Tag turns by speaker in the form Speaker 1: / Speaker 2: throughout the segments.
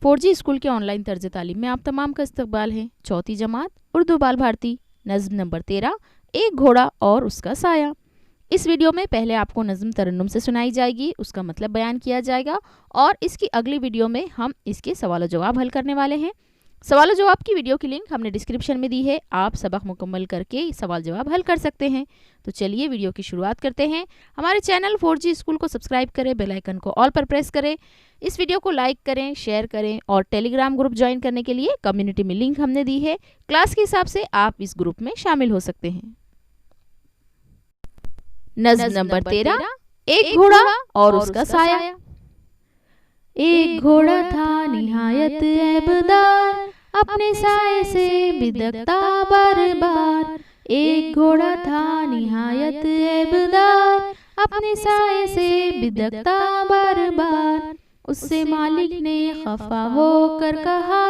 Speaker 1: 4G school के online तर्ज तालीम में आप तमाम का इस्तकबाल है। चौथी जमात उर्दू बाल भारती, नज़्म नंबर 13, एक घोड़ा और उसका साया। इस वीडियो में पहले आपको नज़्म तरन्नुम से सुनाई जाएगी, उसका मतलब बयान किया जाएगा और इसकी अगली वीडियो में हम इसके सवाल जवाब हल करने वाले हैं। सवाल जवाब की वीडियो की लिंक हमने डिस्क्रिप्शन में दी है, आप सबक मुकम्मल करके सवाल जवाब हल कर सकते हैं। तो चलिए वीडियो की शुरुआत करते हैं। हमारे चैनल 4G स्कूल को सब्सक्राइब करें, बेल आइकन को ऑल पर प्रेस करें, इस वीडियो को लाइक करें, शेयर करें और टेलीग्राम ग्रुप ज्वाइन करने के लिए कम्युनिटी में लिंक हमने दी है। क्लास के हिसाब से आप इस ग्रुप में शामिल हो सकते हैं। नज़्म नंबर 13, एक घोड़ा और उसका साया। एक घोड़ा था निहायत ऐबदार, अपने साए से बिदकता बार बार। एक घोड़ा था निहायत ऐबदार, अपने साए से बिदकता बार बार। उससे मालिक ने खफा होकर कहा,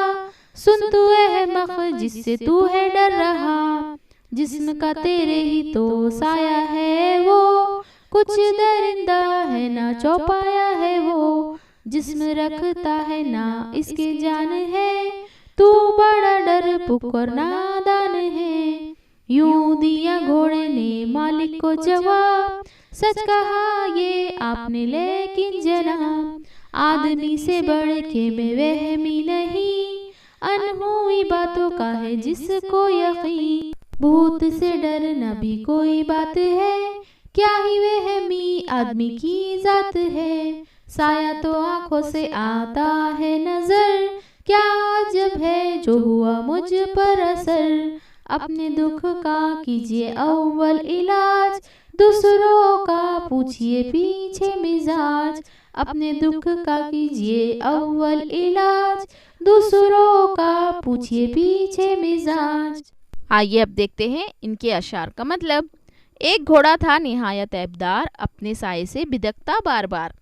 Speaker 1: सुन तू अहमक जिससे तू है डर रहा। जिस्म का तेरे ही तो साया है वो, कुछ दरिंदा है ना चौपाया है वो। जिस्म रखता है ना इसके जान है, तू बड़ा डरपोक और नादान है। यूं दिया घोड़े ने मालिक को जवाब, सच कहा ये आपने लेकिन जनाब। आदमी से बढ़ के मैं वहमी नहीं, अनहुई बातों का है जिसको यकीन। भूत से डरना भी कोई बात है, क्या ही वहमी आदमी की जात है। साया तो आंखों से आता है नजर, क्या अजब है जो हुआ मुझ पर असर। अपने दुख का कीजिए अव्वल इलाज, दूसरों का पूछिए पीछे मिजाज। अपने दुख का कीजिए अव्वल इलाज, दूसरों का पूछिए पीछे मिजाज। आइए अब देखते हैं इनके अशार का मतलब। एक घोड़ा था निहायत ऐबदार, अपने साए से बिदकता बार बार।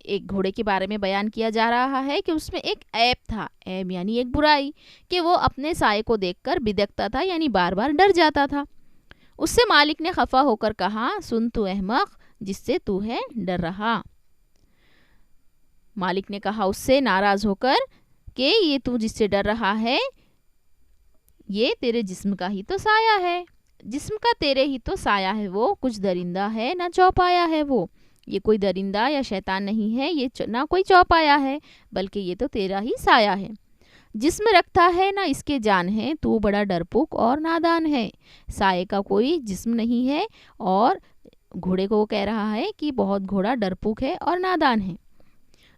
Speaker 1: एक घोड़े के बारे में बयान किया जा रहा है कि उसमें एक ऐब था, ऐब यानी एक बुराई, कि वो अपने साए को देखकर बिदकता था यानी बार बार डर जाता था। उससे मालिक ने खफा होकर कहा, सुन तू अहमक जिससे तू है डर रहा। मालिक ने कहा उससे नाराज होकर कि ये तू जिससे डर रहा है ये तेरे जिस्म का ही तो साया है। जिस्म का तेरे ही तो साया है वो, कुछ दरिंदा है ना चौपाया है वो। ये कोई दरिंदा या शैतान नहीं है, ये ना कोई चौपाया है, बल्कि ये तो तेरा ही साया है। जिस्म रखता है ना इसके जान है, तू बड़ा डरपोक और नादान है। साये का कोई जिस्म नहीं है और घोड़े को वो कह रहा है कि बहुत घोड़ा डरपोक है और नादान है।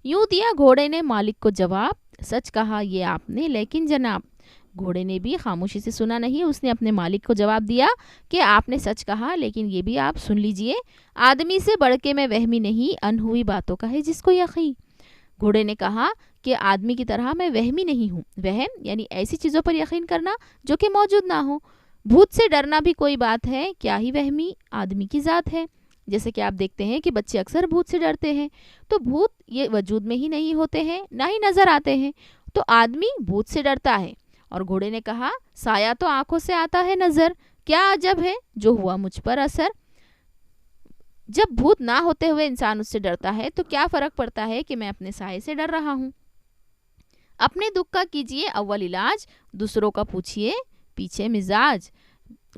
Speaker 1: यूं दिया घोड़े ने मालिक को जवाब, सच कहा ये आपने लेकिन जनाब। घोड़े ने भी खामोशी से सुना नहीं, उसने अपने मालिक को जवाब दिया कि आपने सच कहा लेकिन ये भी आप सुन लीजिए। आदमी से बढ़ के मैं वहमी नहीं, अनहुई बातों का है जिसको यकीन। घोड़े ने कहा कि आदमी की तरह मैं वहमी नहीं हूँ। वहम यानी ऐसी चीज़ों पर यकीन करना जो कि मौजूद ना हो। भूत से डरना भी कोई बात है, क्या ही वहमी आदमी की ज़ात है। जैसे कि आप देखते हैं कि बच्चे अक्सर भूत से डरते हैं, तो भूत ये वजूद में ही नहीं होते हैं, ना ही नज़र आते हैं, तो आदमी भूत से डरता है। और घोड़े ने कहा साया तो आंखों से आता है नजर, क्या अजब है जो हुआ मुझ पर असर। जब भूत ना होते हुए इंसान उससे डरता है तो क्या फर्क पड़ता है कि मैं अपने साए से डर रहा हूँ। अपने दुख का कीजिए अव्वल इलाज, दूसरों का पूछिए पीछे मिजाज।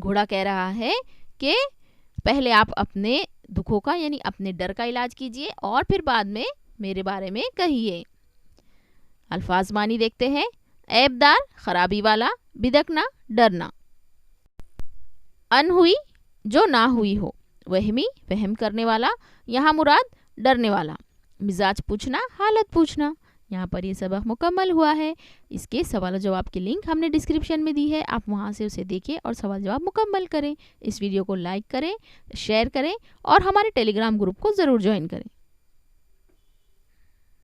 Speaker 1: घोड़ा कह रहा है कि पहले आप अपने दुखों का यानी अपने डर का इलाज कीजिए और फिर बाद में मेरे बारे में कहिए। अल्फाज मानी देखते हैं। ऐबदार खराबी वाला, बिदकना डरना। अनहुई जो ना हुई हो, वहमी वहम करने वाला, यहाँ मुराद डरने वाला। मिजाज पूछना, हालत पूछना। यहाँ पर ये सबक मुकम्मल हुआ है। इसके सवाल जवाब की लिंक हमने डिस्क्रिप्शन में दी है, आप वहाँ से उसे देखें और सवाल जवाब मुकम्मल करें। इस वीडियो को लाइक करें, शेयर करें और हमारे टेलीग्राम ग्रुप को ज़रूर ज्वाइन करें।